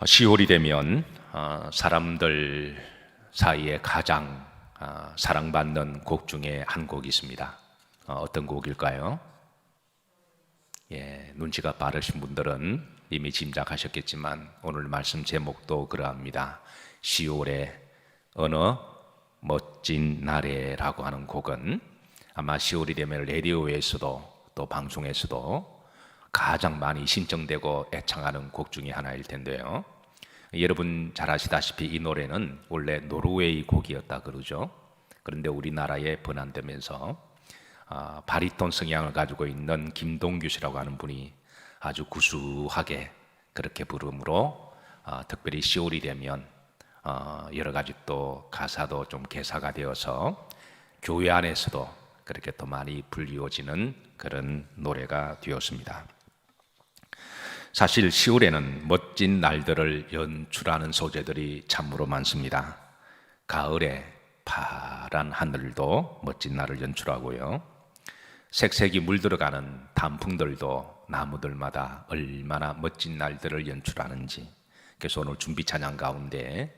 10월이 되면 사람들 사이에 가장 사랑받는 곡 중에 한 곡이 있습니다. 어떤 곡일까요? 눈치가 빠르신 분들은 이미 짐작하셨겠지만 오늘 말씀 제목도 그러합니다. 10월의 어느 멋진 날에라고 하는 곡은 아마 10월이 되면 라디오에서도 또 방송에서도 가장 많이 신청되고 애창하는 곡 중에 하나일 텐데요. 여러분 잘 아시다시피 이 노래는 원래 노르웨이 곡이었다 그러죠. 그런데 우리나라에 번안되면서 바리톤 성향을 가지고 있는 김동규 씨라고 하는 분이 아주 구수하게 그렇게 부르므로 특별히 10월이 되면 여러 가지 또 가사도 좀 개사가 되어서 교회 안에서도 그렇게 또 많이 불리워지는 그런 노래가 되었습니다. 사실 10월에는 멋진 날들을 연출하는 소재들이 참으로 많습니다. 가을에 파란 하늘도 멋진 날을 연출하고요. 색색이 물들어가는 단풍들도 나무들마다 얼마나 멋진 날들을 연출하는지. 그래서 오늘 준비 찬양 가운데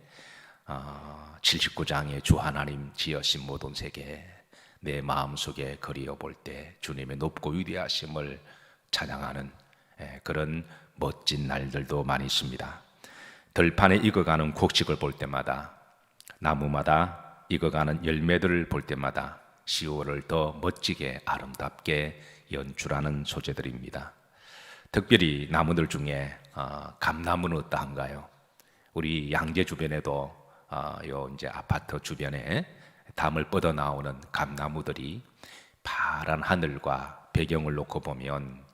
79장의 주 하나님 지으신 모든 세계 내 마음속에 그리워 볼 때 주님의 높고 위대하심을 찬양하는 그런 멋진 날들도 많이 있습니다. 들판에 익어가는 곡식을 볼 때마다, 나무마다 익어가는 열매들을 볼 때마다 10월을 더 멋지게 아름답게 연출하는 소재들입니다. 특별히 나무들 중에 감나무는 어떠한가요? 우리 양재 주변에도 이제 아파트 주변에 담을 뻗어 나오는 감나무들이 파란 하늘과 배경을 놓고 보면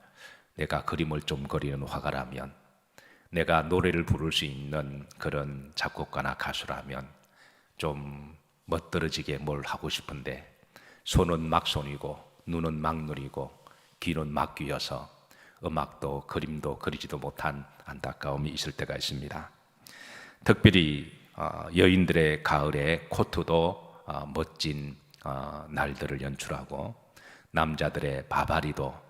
내가 그림을 좀 그리는 화가라면, 내가 노래를 부를 수 있는 그런 작곡가나 가수라면 좀 멋들어지게 뭘 하고 싶은데 손은 막 손이고 눈은 막 눈이고 귀는 막 귀여서 음악도 그림도 그리지도 못한 안타까움이 있을 때가 있습니다. 특별히 여인들의 가을에 코트도 멋진 날들을 연출하고 남자들의 바바리도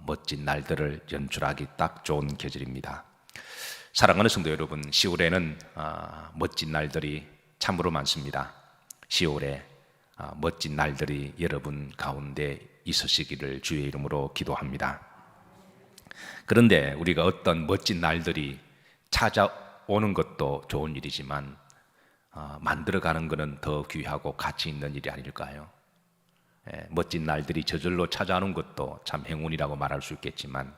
멋진 날들을 연출하기 딱 좋은 계절입니다. 사랑하는 성도 여러분, 10월에는 멋진 날들이 참으로 많습니다. 10월에 멋진 날들이 여러분 가운데 있으시기를 주의 이름으로 기도합니다. 그런데 우리가 어떤 멋진 날들이 찾아오는 것도 좋은 일이지만 만들어가는 것은 더 귀하고 가치 있는 일이 아닐까요? 멋진 날들이 저절로 찾아오는 것도 참 행운이라고 말할 수 있겠지만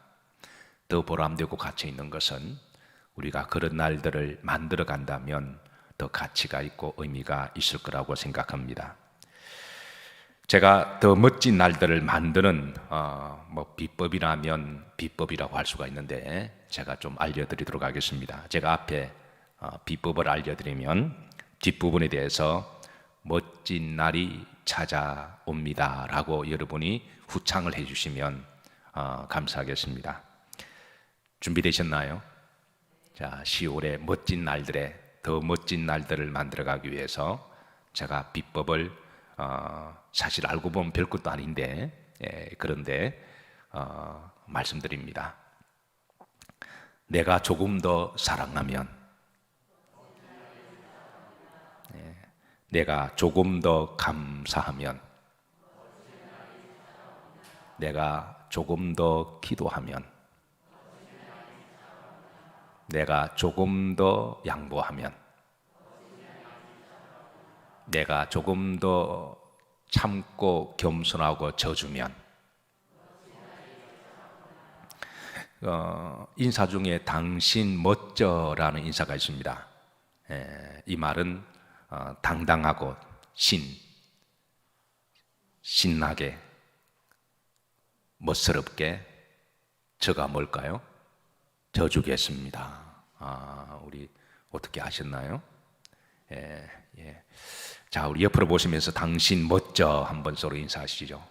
더 보람되고 가치 있는 것은 우리가 그런 날들을 만들어 간다면 더 가치가 있고 의미가 있을 거라고 생각합니다. 제가 더 멋진 날들을 만드는 비법이라면 비법이라고 할 수가 있는데 제가 좀 알려드리도록 하겠습니다. 제가 앞에 비법을 알려드리면 뒷부분에 대해서 멋진 날이 찾아옵니다 라고 여러분이 후창을 해주시면 감사하겠습니다. 준비되셨나요? 자, 10월의 멋진 날들에 더 멋진 날들을 만들어가기 위해서 제가 비법을 사실 알고 보면 별것도 아닌데 그런데 말씀드립니다. 내가 조금 더 사랑하면, 내가 조금 더 감사하면, 내가 조금 더 기도하면, 내가 조금 더 양보하면, 내가 조금 더 참고 겸손하고 져주면, 인사 중에 당신 멋져라는 인사가 있습니다. 이 말은 당당하고 신나게 멋스럽게 저가 뭘까요? 져주겠습니다. 우리 어떻게 아셨나요? 자, 우리 옆으로 보시면서 당신 멋져 한번 서로 인사하시죠.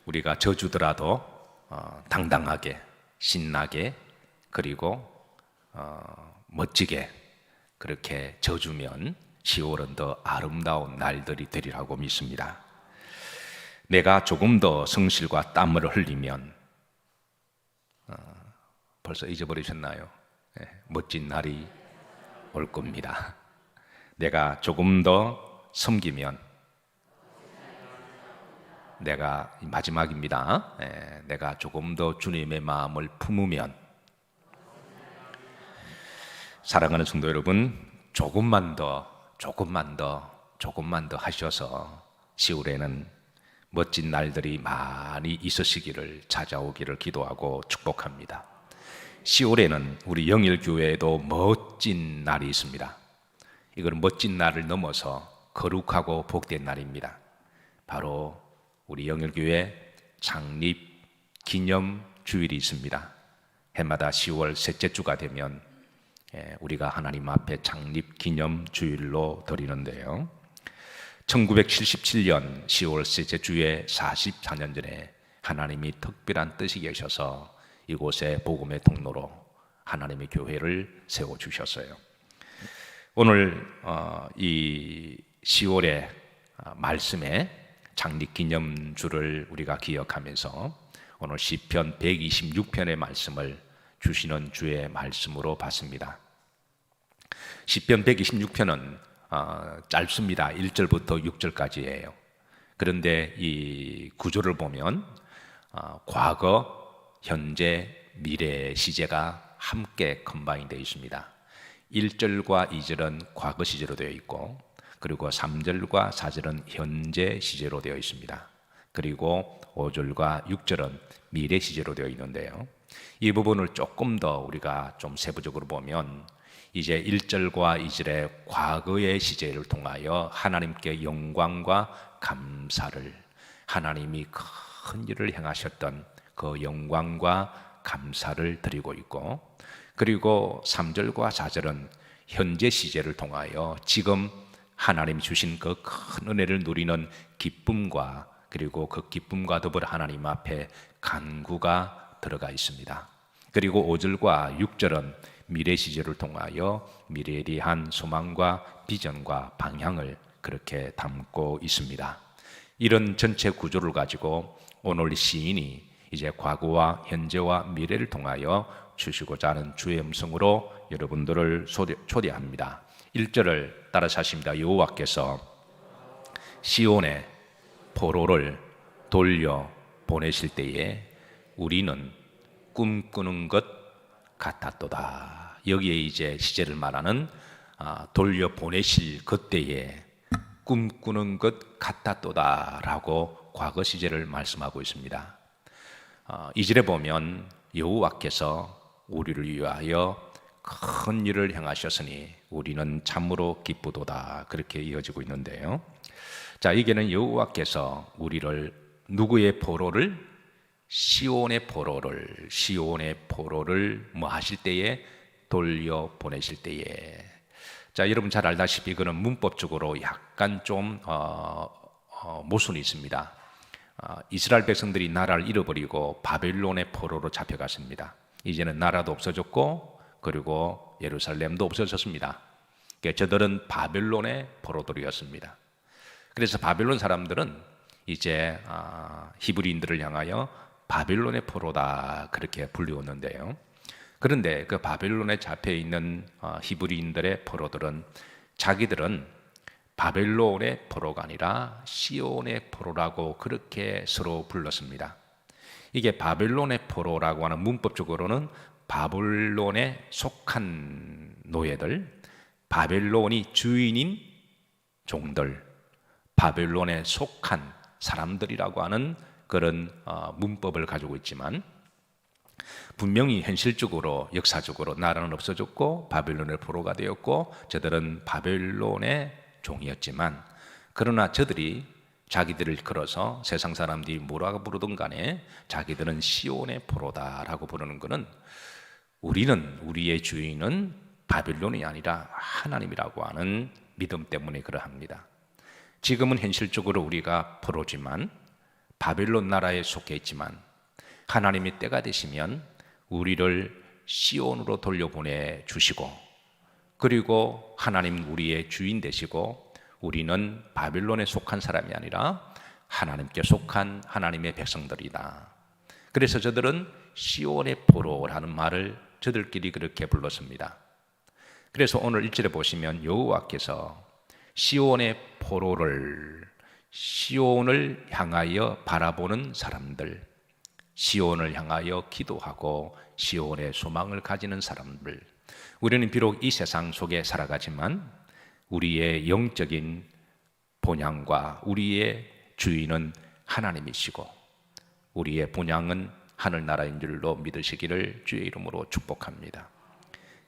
우리가 져주더라도 당당하게 신나게 그리고 멋지게 그렇게 져주면 10월은 더 아름다운 날들이 되리라고 믿습니다. 내가 조금 더 성실과 땀을 흘리면 벌써 잊어버리셨나요? 멋진 날이 올 겁니다. 내가 조금 더 섬기면, 내가 마지막입니다. 내가 조금 더 주님의 마음을 품으면, 사랑하는 성도 여러분, 조금만 더 하셔서 시울에는 멋진 날들이 많이 있으시기를, 찾아오기를 기도하고 축복합니다. 시올에는 우리 영일교회에도 멋진 날이 있습니다. 이건 멋진 날을 넘어서 거룩하고 복된 날입니다. 바로 우리 영일교회 창립 기념 주일이 있습니다. 해마다 10월 셋째 주가 되면 우리가 하나님 앞에 창립 기념 주일로 드리는데요. 1977년 10월 셋째 주에 44년 전에 하나님이 특별한 뜻이 계셔서 이곳에 복음의 통로로 하나님의 교회를 세워주셨어요. 오늘 이 10월의 말씀에 창립기념주를 우리가 기억하면서 오늘 시편 126편의 말씀을 주시는 주의 말씀으로 봤습니다. 시편 126편은 짧습니다. 1절부터 6절까지예요. 그런데 이 구조를 보면 과거, 현재, 미래의 시제가 함께 컴바인 되어 있습니다. 1절과 2절은 과거 시제로 되어 있고, 그리고 3절과 4절은 현재 시제로 되어 있습니다. 그리고 5절과 6절은 미래 시제로 되어 있는데요. 이 부분을 조금 더 우리가 좀 세부적으로 보면 이제 1절과 2절의 과거의 시제를 통하여 하나님께 영광과 감사를, 하나님이 큰 일을 행하셨던 그 영광과 감사를 드리고 있고, 그리고 3절과 4절은 현재 시제를 통하여 지금 하나님이 주신 그 큰 은혜를 누리는 기쁨과, 그리고 그 기쁨과 더불어 하나님 앞에 간구가 들어가 있습니다. 그리고 5절과 6절은 미래 시제를 통하여 미래에 대한 소망과 비전과 방향을 그렇게 담고 있습니다. 이런 전체 구조를 가지고 오늘 시인이 이제 과거와 현재와 미래를 통하여 주시고자 하는 주의 음성으로 여러분들을 초대합니다. 1절을 따라서 하십니다. 여호와께서 시온의 포로를 돌려 보내실 때에 우리는 꿈꾸는 것 같았도다. 여기에 이제 시제를 말하는 돌려 보내실 그때에 꿈꾸는 것 같았도다라고 과거 시제를 말씀하고 있습니다. 2절에 보면 여호와께서 우리를 위하여 큰 일을 행하셨으니 우리는 참으로 기쁘도다, 그렇게 이어지고 있는데요. 자, 이게는 여호와께서 우리를 누구의 포로를, 시온의 포로를 뭐 하실 때에, 돌려 보내실 때에. 자, 여러분 잘 알다시피 그는 문법적으로 약간 좀 모순이 있습니다. 이스라엘 백성들이 나라를 잃어버리고 바벨론의 포로로 잡혀갔습니다. 이제는 나라도 없어졌고 그리고 예루살렘도 없어졌습니다. 그러니까 저들은 바벨론의 포로들이었습니다. 그래서 바벨론 사람들은 이제 히브리인들을 향하여 바벨론의 포로다, 그렇게 불리웠는데요. 그런데 그 바벨론에 잡혀있는 히브리인들의 포로들은 자기들은 바벨론의 포로가 아니라 시온의 포로라고 그렇게 서로 불렀습니다. 이게 바벨론의 포로라고 하는 문법적으로는 바벨론에 속한 노예들, 바벨론이 주인인 종들, 바벨론에 속한 사람들이라고 하는 그런 문법을 가지고 있지만, 분명히 현실적으로 역사적으로 나라는 없어졌고 바벨론의 포로가 되었고 저들은 바벨론의 종이었지만, 그러나 저들이 자기들을 걸어서 세상 사람들이 뭐라고 부르든 간에 자기들은 시온의 포로다라고 부르는 것은, 우리의 주인은 바벨론이 아니라 하나님이라고 하는 믿음 때문에 그러합니다. 지금은 현실적으로 우리가 포로지만, 바벨론 나라에 속해 있지만, 하나님이 때가 되시면 우리를 시온으로 돌려보내 주시고, 그리고 하나님 우리의 주인 되시고, 우리는 바벨론에 속한 사람이 아니라 하나님께 속한 하나님의 백성들이다. 그래서 저들은 시온의 포로라는 말을 저들끼리 그렇게 불렀습니다. 그래서 오늘 1절에 보시면 여호와께서 시온의 포로를, 시온을 향하여 바라보는 사람들, 시온을 향하여 기도하고 시온의 소망을 가지는 사람들, 우리는 비록 이 세상 속에 살아가지만 우리의 영적인 본향과 우리의 주인은 하나님이시고 우리의 본향은 하늘나라인 줄로 믿으시기를 주의 이름으로 축복합니다.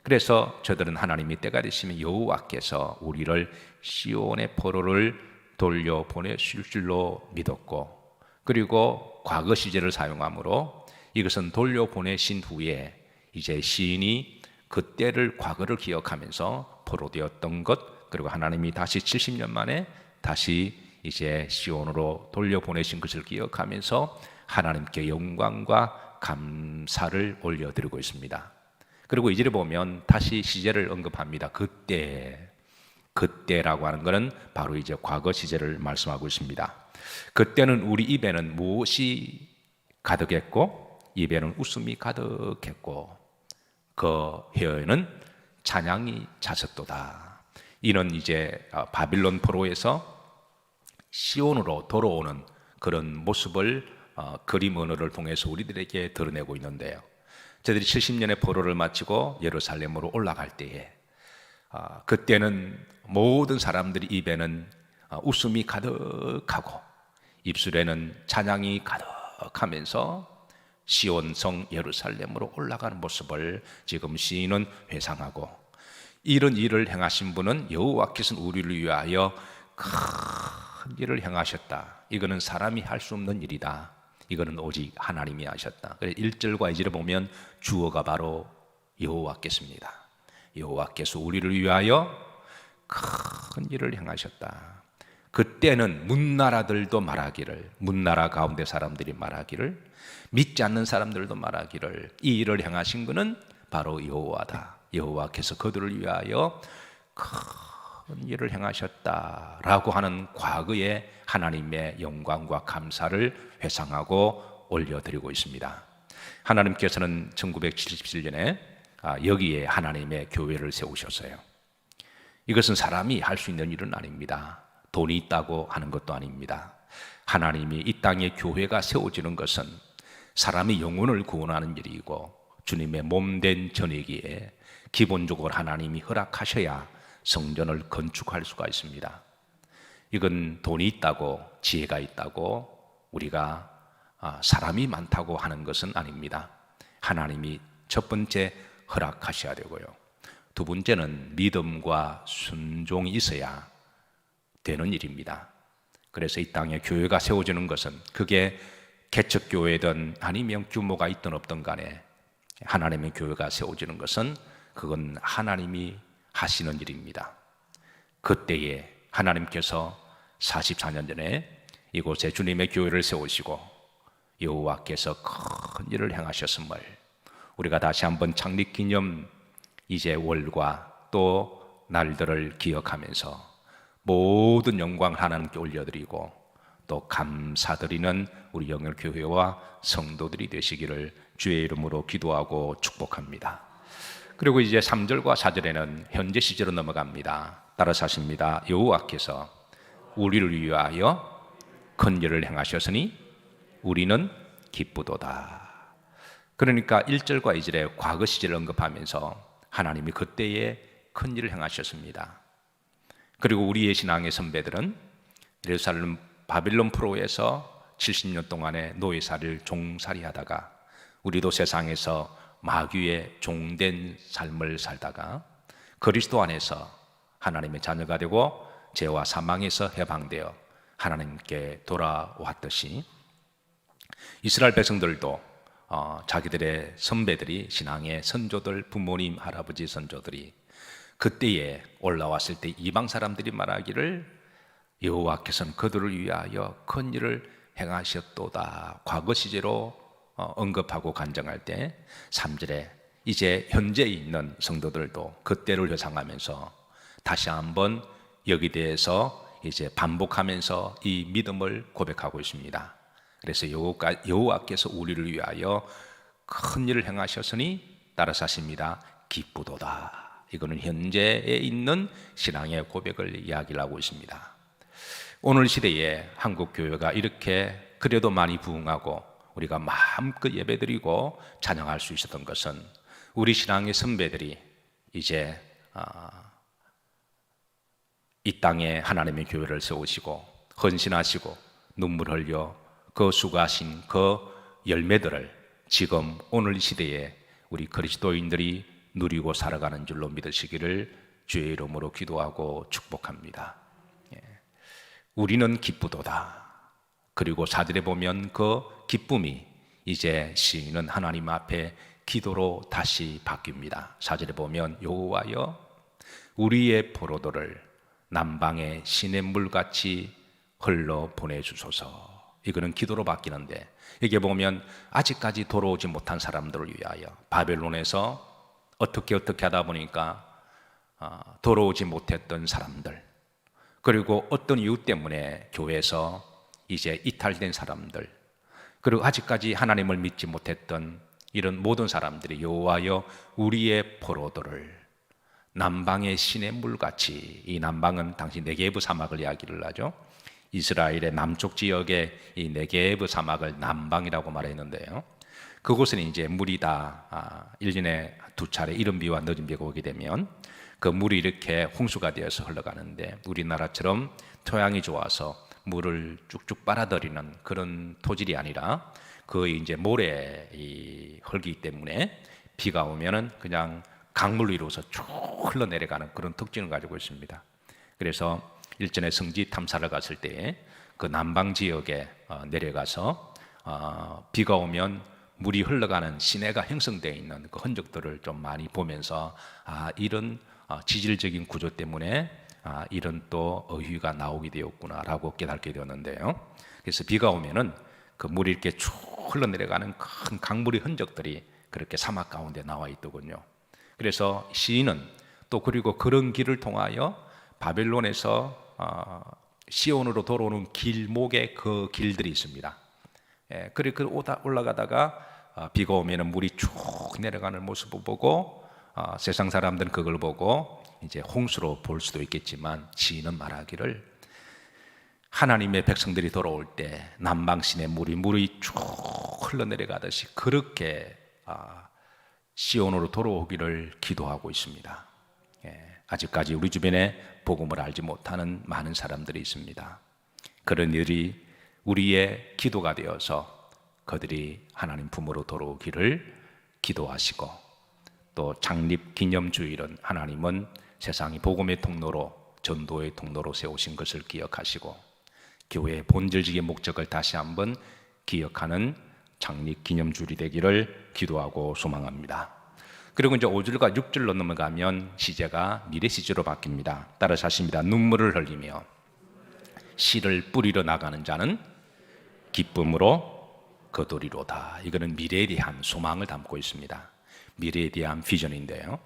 그래서 저들은 하나님이 때가 되시면 여호와께서 우리를 시온의 포로를 돌려보내실 줄로 믿었고, 그리고 과거 시제를 사용하므로 이것은 돌려보내신 후에 이제 시인이 그때를, 과거를 기억하면서 포로되었던 것, 그리고 하나님이 다시 70년 만에 다시 이제 시온으로 돌려보내신 것을 기억하면서 하나님께 영광과 감사를 올려드리고 있습니다. 그리고 이절에 보면 다시 시제를 언급합니다. 그때라고 하는 것은 바로 이제 과거 시제를 말씀하고 있습니다. 그때는 우리 입에는 무엇이 가득했고 입에는 웃음이 가득했고 그 혀에는 찬양이 찼었도다. 이는 이제 바빌론 포로에서 시온으로 돌아오는 그런 모습을 그림 언어를 통해서 우리들에게 드러내고 있는데요. 저들이 70년의 포로를 마치고 예루살렘으로 올라갈 때에 그때는 모든 사람들이 입에는 웃음이 가득하고 입술에는 찬양이 가득하면서 시온성 예루살렘으로 올라가는 모습을 지금 시인은 회상하고, 이런 일을 행하신 분은 여호와께서는 우리를 위하여 큰 일을 행하셨다. 이거는 사람이 할 수 없는 일이다. 이거는 오직 하나님이 하셨다. 그래서 1절과 2절에 보면 주어가 바로 여호와께서입니다. 여호와께서 우리를 위하여 큰 일을 행하셨다. 그때는 문나라들도 말하기를, 문나라 가운데 사람들이 말하기를, 믿지 않는 사람들도 말하기를, 이 일을 행하신 것은 바로 여호와다. 여호와께서 그들을 위하여 큰 일을 행하셨다라고 하는 과거의 하나님의 영광과 감사를 회상하고 올려드리고 있습니다. 하나님께서는 1977년에 여기에 하나님의 교회를 세우셨어요. 이것은 사람이 할 수 있는 일은 아닙니다. 돈이 있다고 하는 것도 아닙니다. 하나님이 이 땅에 교회가 세워지는 것은 사람이 영혼을 구원하는 일이고 주님의 몸된 전이기에 기본적으로 하나님이 허락하셔야 성전을 건축할 수가 있습니다. 이건 돈이 있다고, 지혜가 있다고 우리가 사람이 많다고 하는 것은 아닙니다. 하나님이 첫 번째 허락하셔야 되고요, 두 번째는 믿음과 순종이 있어야 되는 일입니다. 그래서 이 땅에 교회가 세워지는 것은 그게 개척교회든 아니면 규모가 있든 없든 간에 하나님의 교회가 세워지는 것은 그건 하나님이 하시는 일입니다. 그때에 하나님께서 44년 전에 이곳에 주님의 교회를 세우시고 여호와께서 큰 일을 행하셨음을 우리가 다시 한번 창립기념 이제 월과 또 날들을 기억하면서 모든 영광을 하나님께 올려드리고 또 감사드리는 우리 영열교회와 성도들이 되시기를 주의 이름으로 기도하고 축복합니다. 그리고 이제 3절과 4절에는 현재 시제로 넘어갑니다. 따라서 하십니다. 여호와께서 우리를 위하여 큰 일을 행하셨으니 우리는 기쁘도다. 그러니까 1절과 2절에 과거 시제를 언급하면서 하나님이 그때에 큰 일을 행하셨습니다. 그리고 우리의 신앙의 선배들은 예루살렘 바빌론 포로에서 70년 동안의 노예살이를 종살이하다가 우리도 세상에서 마귀의 종된 삶을 살다가 그리스도 안에서 하나님의 자녀가 되고 죄와 사망에서 해방되어 하나님께 돌아왔듯이 이스라엘 백성들도 자기들의 선배들이, 신앙의 선조들, 부모님, 할아버지 선조들이 그때에 올라왔을 때 이방 사람들이 말하기를 여호와께서는 그들을 위하여 큰 일을 행하셨도다. 과거 시제로 언급하고 간증할 때 3절에 이제 현재 있는 성도들도 그때를 회상하면서 다시 한번 여기 대해서 이제 반복하면서 이 믿음을 고백하고 있습니다. 그래서 여호와께서 우리를 위하여 큰 일을 행하셨으니 따라서 하십니다. 기쁘도다. 이거는 현재에 있는 신앙의 고백을 이야기를 하고 있습니다. 오늘 시대에 한국 교회가 이렇게 그래도 많이 부흥하고 우리가 마음껏 예배드리고 찬양할 수 있었던 것은 우리 신앙의 선배들이 이제 이 땅에 하나님의 교회를 세우시고 헌신하시고 눈물 흘려 그 수고하신 그 열매들을 지금 오늘 시대에 우리 그리스도인들이 누리고 살아가는 줄로 믿으시기를 주의 이름으로 기도하고 축복합니다. 우리는 기쁘도다. 그리고 4절에 보면 그 기쁨이 이제 시인은 하나님 앞에 기도로 다시 바뀝니다. 4절에 보면 여호와여 우리의 포로도를 남방의 시냇물같이 흘러 보내주소서. 이거는 기도로 바뀌는데, 이게 보면 아직까지 돌아오지 못한 사람들을 위하여 바벨론에서 어떻게 하다 보니까 돌아오지 못했던 사람들, 그리고 어떤 이유 때문에 교회에서 이제 이탈된 사람들, 그리고 아직까지 하나님을 믿지 못했던 이런 모든 사람들이 여호와여 우리의 포로들을 남방의 시냇물같이, 이 남방은 당시 네게브 사막을 이야기를 하죠. 이스라엘의 남쪽 지역의 이 네게브 사막을 남방이라고 말했는데요, 그곳은 이제 물이 다 1년에 2차례 이른 비와 늦은 비가 오게 되면 그 물이 이렇게 홍수가 되어서 흘러가는데, 우리나라처럼 토양이 좋아서 물을 쭉쭉 빨아들이는 그런 토질이 아니라 거의 이제 모래 흙이기 때문에 비가 오면은 그냥 강물로 이루어서 쭉 흘러내려가는 그런 특징을 가지고 있습니다. 그래서 일전에 성지 탐사를 갔을 때 그 남방 지역에 내려가서 비가 오면 물이 흘러가는 시내가 형성되어 있는 그 흔적들을 좀 많이 보면서 이런 지질적인 구조 때문에 이런 또 어휘가 나오게 되었구나라고 깨닫게 되었는데요. 그래서 비가 오면은 그 물이 이렇게 쭉 흘러내려가는 큰 강물의 흔적들이 그렇게 사막 가운데 나와 있더군요. 그래서 시인은 또 그리고 그런 길을 통하여 바벨론에서 시온으로 돌아오는 길목에 그 길들이 있습니다. 그리고 올라가다가 비가 오면 물이 쭉 내려가는 모습을 보고 세상 사람들은 그걸 보고 이제 홍수로 볼 수도 있겠지만, 시인은 말하기를 하나님의 백성들이 돌아올 때 남방신의 물이 쭉 흘러내려가듯이 그렇게 시온으로 돌아오기를 기도하고 있습니다. 아직까지 우리 주변에 복음을 알지 못하는 많은 사람들이 있습니다. 그런 일이 우리의 기도가 되어서 그들이 하나님 품으로 돌아오기를 기도하시고, 또 창립 기념주일은 하나님은 세상이 복음의 통로로, 전도의 통로로 세우신 것을 기억하시고 교회의 본질적인 목적을 다시 한번 기억하는 창립 기념주일이 되기를 기도하고 소망합니다. 그리고 이제 5절과 6절로 넘어가면 시제가 미래 시제로 바뀝니다. 따라서 하십니다. 눈물을 흘리며 씨를 뿌리러 나가는 자는 기쁨으로 거두리로다. 이거는 미래에 대한 소망을 담고 있습니다. 미래에 대한 비전인데요,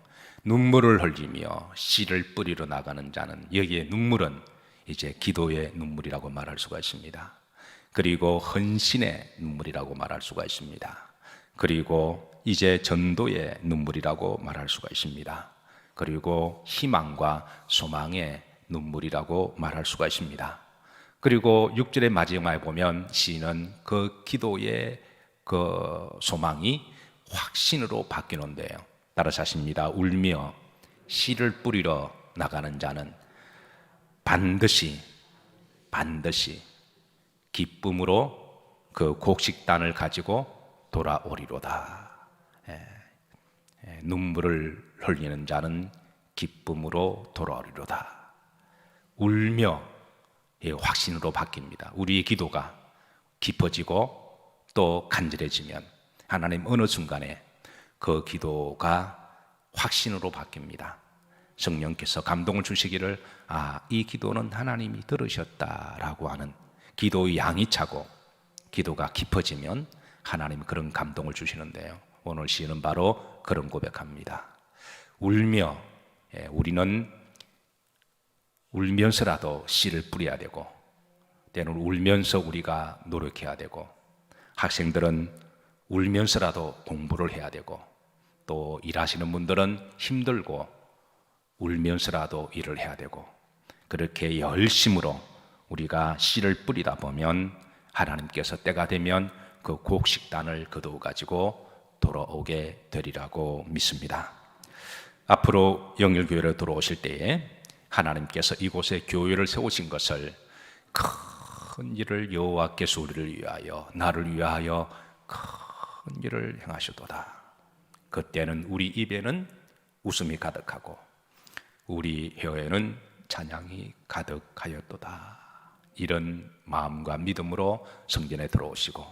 눈물을 흘리며 씨를 뿌리러 나가는 자는, 여기에 눈물은 이제 기도의 눈물이라고 말할 수가 있습니다. 그리고 헌신의 눈물이라고 말할 수가 있습니다. 그리고 이제 전도의 눈물이라고 말할 수가 있습니다. 그리고 희망과 소망의 눈물이라고 말할 수가 있습니다. 그리고 6절의 마지막에 보면 시인은 그 기도의 그 소망이 확신으로 바뀌는데요, 따라서 하십니다. 울며 씨를 뿌리러 나가는 자는 반드시 기쁨으로 그 곡식단을 가지고 돌아오리로다. 눈물을 흘리는 자는 기쁨으로 돌아오리로다. 울며 확신으로 바뀝니다. 우리의 기도가 깊어지고 또 간절해지면 하나님 어느 순간에 그 기도가 확신으로 바뀝니다. 성령께서 감동을 주시기를 이 기도는 하나님이 들으셨다라고 하는 기도의 양이 차고 기도가 깊어지면 하나님 그런 감동을 주시는데요, 오늘 시인은 바로 그런 고백합니다. 울며, 우리는 울면서라도 씨를 뿌려야 되고, 때로는 울면서 우리가 노력해야 되고, 학생들은 울면서라도 공부를 해야 되고, 또 일하시는 분들은 힘들고 울면서라도 일을 해야 되고, 그렇게 열심으로 우리가 씨를 뿌리다 보면 하나님께서 때가 되면 그 곡식단을 거두어 가지고 돌아오게 되리라고 믿습니다. 앞으로 영일교회로 들어오실 때에 하나님께서 이곳에 교회를 세우신 것을 큰 일을 여호와께서 우리를 위하여, 나를 위하여 큰 일을 행하셨도다. 그때는 우리 입에는 웃음이 가득하고 우리 혀에는 찬양이 가득하였도다. 이런 마음과 믿음으로 성전에 들어오시고,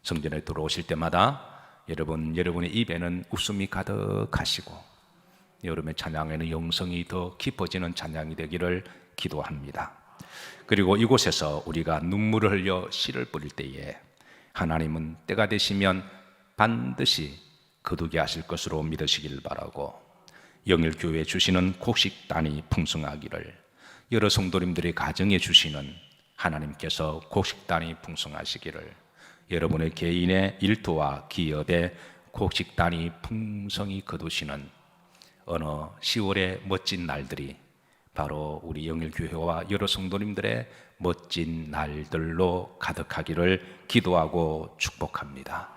성전에 들어오실 때마다 여러분의 입에는 웃음이 가득하시고 여러분의 찬양에는 영성이 더 깊어지는 찬양이 되기를 기도합니다. 그리고 이곳에서 우리가 눈물을 흘려 씨를 뿌릴 때에 하나님은 때가 되시면 반드시 거두게 하실 것으로 믿으시길 바라고, 영일교회에 주시는 곡식단이 풍성하기를, 여러 성도님들의 가정에 주시는 하나님께서 곡식단이 풍성하시기를, 여러분의 개인의 일터와 기업에 곡식단이 풍성히 거두시는 어느 10월의 멋진 날들이 바로 우리 영일교회와 여러 성도님들의 멋진 날들로 가득하기를 기도하고 축복합니다.